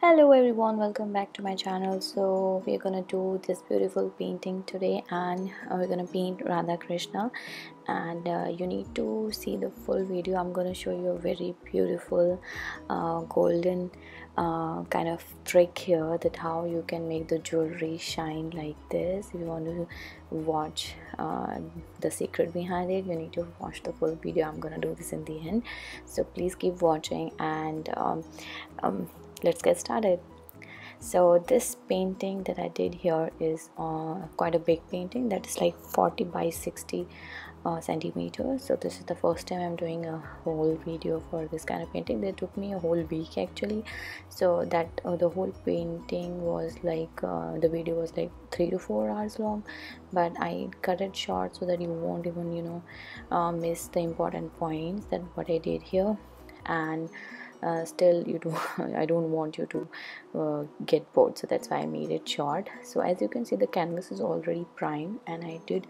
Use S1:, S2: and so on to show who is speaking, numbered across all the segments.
S1: Hello everyone, welcome back to my channel. So we're gonna do this beautiful painting today, and we're gonna paint Radha Krishna, and you need to see the full video. I'm gonna show you a very beautiful golden kind of trick here, that how you can make the jewelry shine like this. If you want to watch the secret behind it, you need to watch the full video. I'm gonna do this in the end, so please keep watching, and let's get started. So this painting that I did here is quite a big painting, that is like 40 by 60 centimeters. So this is the first time I'm doing a whole video for this kind of painting. That took me a whole week actually, so that the whole painting was like the video was like 3 to 4 hours long, but I cut it short so that you won't even miss the important points that what I did here. And still I don't want you to get bored, so that's why I made it short. So as you can see, the canvas is already primed, and I did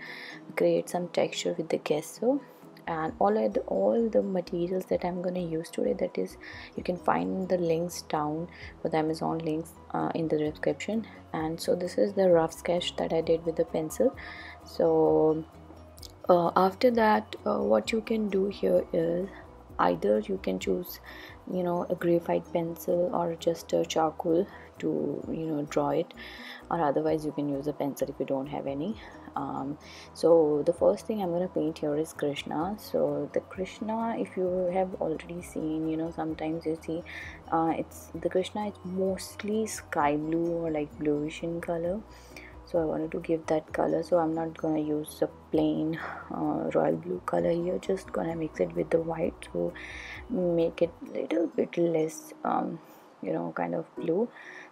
S1: create some texture with the gesso. And all the materials that I'm going to use today, that is, you can find the links down for the Amazon links in the description. And so this is the rough sketch that I did with the pencil. So after that, what you can do here is, either you can choose a graphite pencil or just a charcoal to draw it, or otherwise you can use a pencil if you don't have any. So the first thing I'm going to paint here is Krishna. So the Krishna, if you have already seen, sometimes you see it's the Krishna is mostly sky blue or like bluish in color. So I wanted to give that color, so I'm not gonna use a plain royal blue color here, just gonna mix it with the white to make it little bit less kind of blue.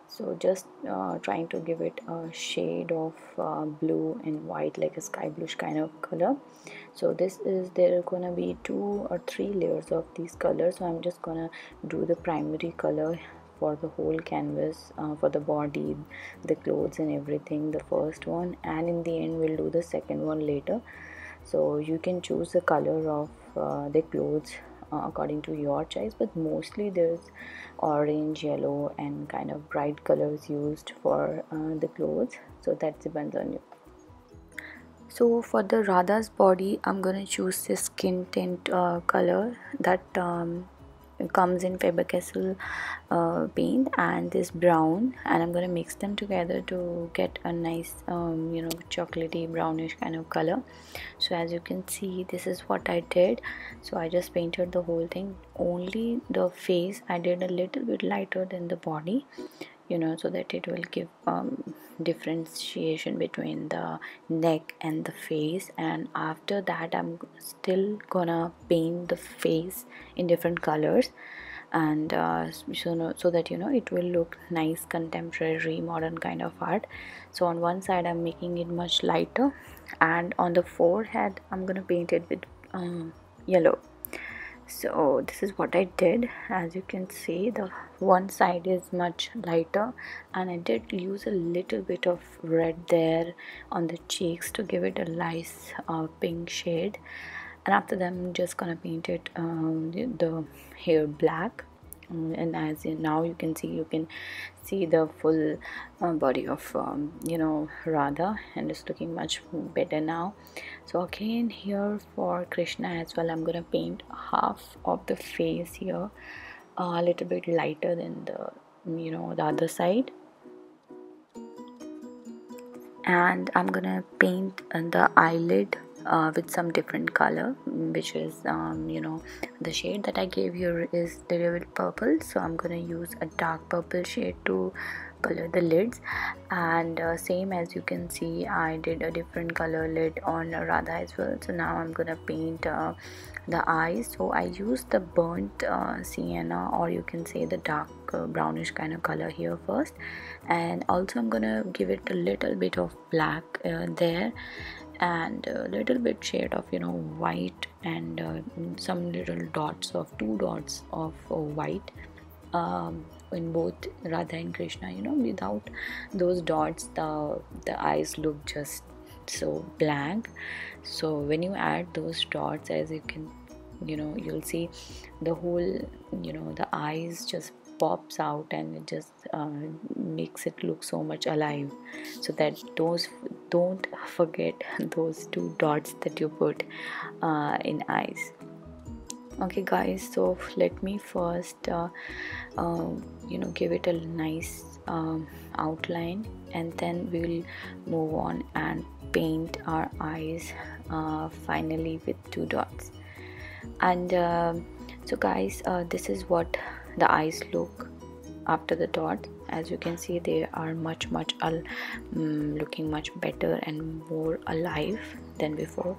S1: So just trying to give it a shade of blue and white, like a sky bluish kind of color. So there are gonna be 2 or 3 layers of these colors, so I'm just gonna do the primary color for the whole canvas, for the body, the clothes and everything, the first one, and in the end we'll do the second one later. So you can choose the color of the clothes according to your choice, but mostly there's orange, yellow and kind of bright colors used for the clothes, so that depends on you. So for the Radha's body, I'm gonna choose this skin tint color that comes in Faber-Castell paint, and this brown, and I'm gonna mix them together to get a nice chocolatey brownish kind of color. So as you can see, this is what I did. So I just painted the whole thing. Only the face I did a little bit lighter than the body, so that it will give differentiation between the neck and the face. And after that, I'm still gonna paint the face in different colors, and so that it will look nice, contemporary, modern kind of art. So on one side I'm making it much lighter, and on the forehead I'm gonna paint it with yellow. So this is what I did. As you can see, the one side is much lighter, and I did use a little bit of red there on the cheeks to give it a nice pink shade. And after that, I'm just gonna paint it the hair black. And as now you can see the full body of Radha, and it's looking much better now. So again, here for Krishna as well, I'm gonna paint half of the face here a little bit lighter than the other side, and I'm gonna paint the eyelid with some different color, which is the shade that I gave here is the vivid purple. So I'm gonna use a dark purple shade to color the lids. And same, as you can see, I did a different color lid on Radha as well. So now I'm gonna paint the eyes. So I used the burnt sienna, or you can say the dark brownish kind of color here first, and also I'm gonna give it a little bit of black there, and a little bit shade of white, and some little dots of 2 dots of white in both Radha and Krishna. Without those dots, the eyes look just so blank. So when you add those dots, as you can you'll see the whole the eyes just pops out, and it just makes it look so much alive. So that those, don't forget those two dots that you put in eyes. Okay guys, so let me first give it a nice outline, and then we'll move on and paint our eyes finally with two dots. And so guys, this is what the eyes look after the dot. As you can see, they are much looking much better and more alive than before.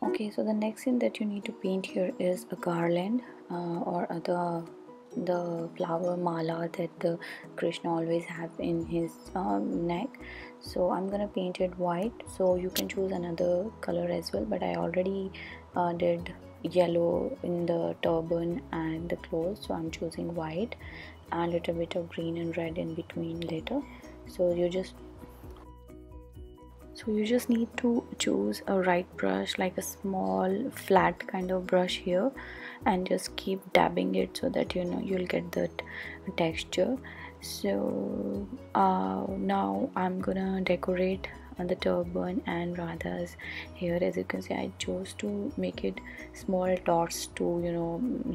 S1: Okay, so the next thing that you need to paint here is a garland, or the flower mala that the Krishna always have in his neck. So I'm gonna paint it white. So you can choose another color as well, but I already did yellow in the turban and the clothes, so I'm choosing white and a little bit of green and red in between later. So you just need to choose a right brush, like a small flat kind of brush here, and just keep dabbing it so that you'll get that texture. So now I'm gonna decorate the turban and Radha's hair. As you can see, I chose to make it small dots to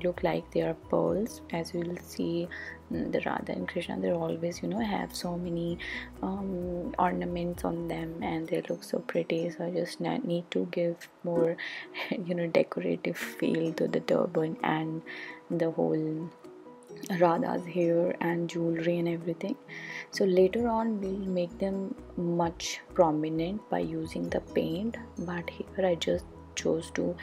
S1: look like they are pearls. As you will see, the Radha and Krishna, they always have so many ornaments on them, and they look so pretty. So I just need to give more decorative feel to the turban and the whole Radha's hair and jewelry and everything. So later on we'll make them much prominent by using the paint, but here I just chose to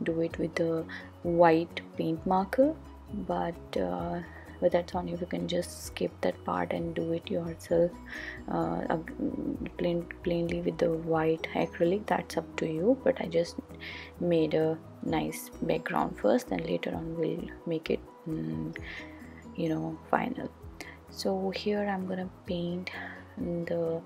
S1: do it with the white paint marker. But that's on you. You can just skip that part and do it yourself plainly with the white acrylic. That's up to you, but I just made a nice background first, and later on we'll make it final. So here I'm gonna paint the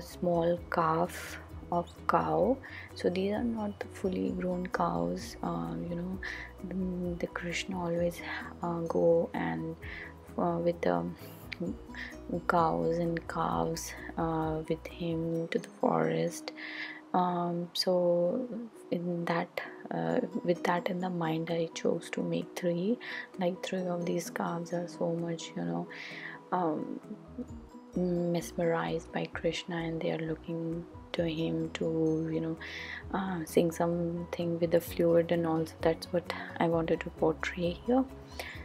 S1: small calf of cow. So these are not the fully grown cows. The Krishna always go and with the cows and calves with him to the forest. So in that with that in the mind, I chose to make three. Like three of these calves are so much, um, mesmerized by Krishna, and they are looking to him to, sing something with the fluid, and also that's what I wanted to portray here.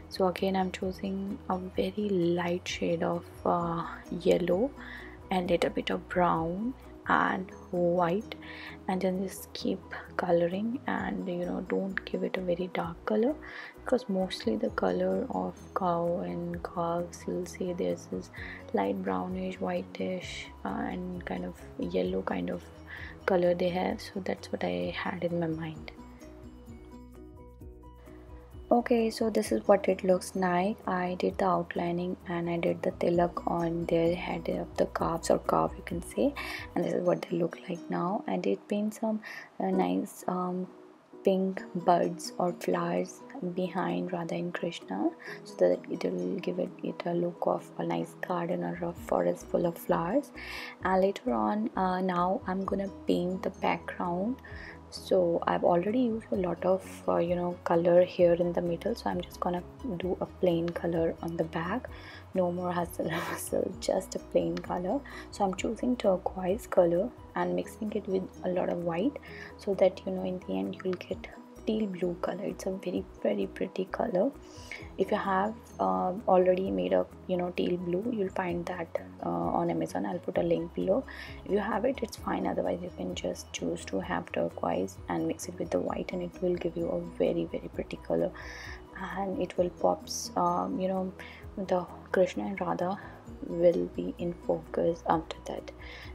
S1: So again, I'm choosing a very light shade of yellow and little bit of brown and white, and then just keep coloring, and don't give it a very dark color, because mostly the color of cow and calves, you'll see there's this light brownish, whitish, and kind of yellow kind of color they have. So that's what I had in my mind. Okay, so this is what it looks like. I did the outlining and I did the tilak on their head of the calves or calf, you can say, and this is what they look like now. I did paint some nice pink buds or flowers behind Radha and Krishna, so that it will give it a look of a nice garden or a forest full of flowers. And later on, now I'm gonna paint the background. So I've already used a lot of color here in the middle, so I'm just gonna do a plain color on the back. No more hustle, just a plain color. So I'm choosing turquoise color and mixing it with a lot of white, so that in the end you'll get teal blue color. It's a very, very pretty color. If you have already made up teal blue, you'll find that on Amazon. I'll put a link below. If you have it, it's fine. Otherwise you can just choose to have turquoise and mix it with the white, and it will give you a very, very pretty color, and it will pops the Krishna and Radha will be in focus after that,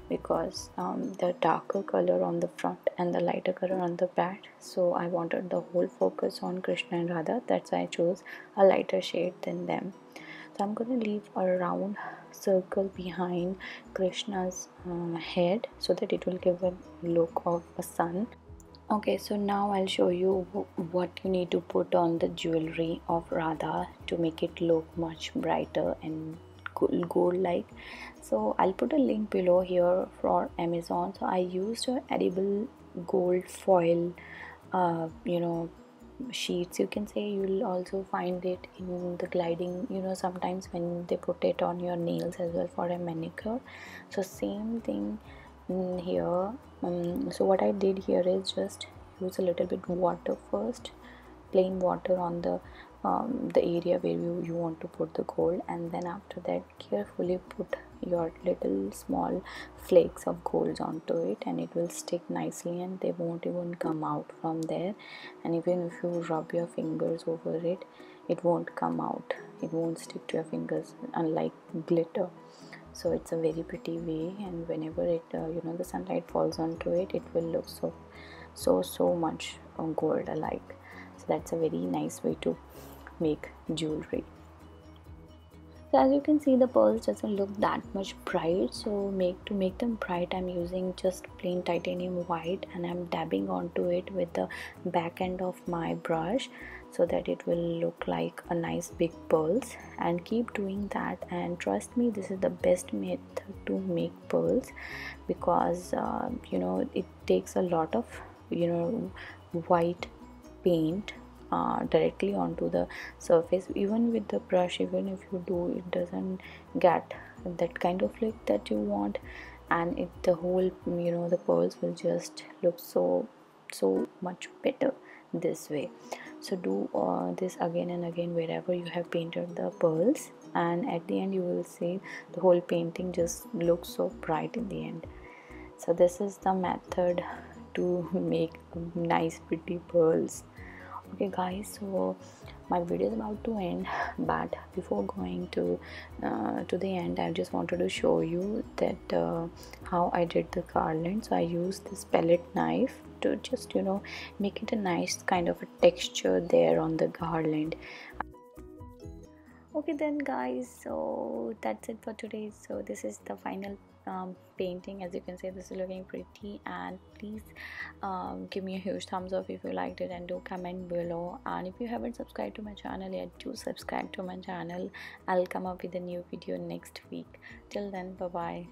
S1: because the darker color on the front and the lighter color on the back. So I wanted the whole focus on Krishna and Radha. That's why I chose a lighter shade than them. So I'm going to leave a round circle behind Krishna's head, so that it will give a look of a sun. Okay, so now I'll show you what you need to put on the jewelry of Radha to make it look much brighter and gold like. So I'll put a link below here for Amazon. So I used a edible gold foil sheets, you can say. You'll also find it in the gliding, sometimes when they put it on your nails as well for a manicure. So same thing here. So what I did here is just use a little bit water first, plain water on the area where you want to put the gold, and then after that carefully put your little small flakes of gold onto it, and it will stick nicely and they won't even come out from there. And even if you rub your fingers over it, it won't come out, it won't stick to your fingers, unlike glitter. So it's a very pretty way, and whenever it the sunlight falls onto it, it will look so much gold alike. So that's a very nice way to make jewelry. So as you can see, the pearls doesn't look that much bright, so to make them bright, I'm using just plain titanium white, and I'm dabbing onto it with the back end of my brush, so that it will look like a nice big pearls. And keep doing that, and trust me, this is the best method to make pearls, because it takes a lot of white paint directly onto the surface. Even with the brush, even if you do, it doesn't get that kind of look that you want, and the whole the pearls will just look so much better this way. So do this again and again wherever you have painted the pearls, and at the end you will see the whole painting just looks so bright in the end. So this is the method to make nice pretty pearls. Okay guys, so my video is about to end, but before going to the end, I just wanted to show you that how I did the garland. So I used this palette knife to just make it a nice kind of a texture there on the garland. Okay then guys, so that's it for today. So this is the final painting. As you can see, this is looking pretty, and please give me a huge thumbs up if you liked it, and do comment below. And if you haven't subscribed to my channel yet, do subscribe to my channel. I'll come up with a new video next week. Till then, bye bye.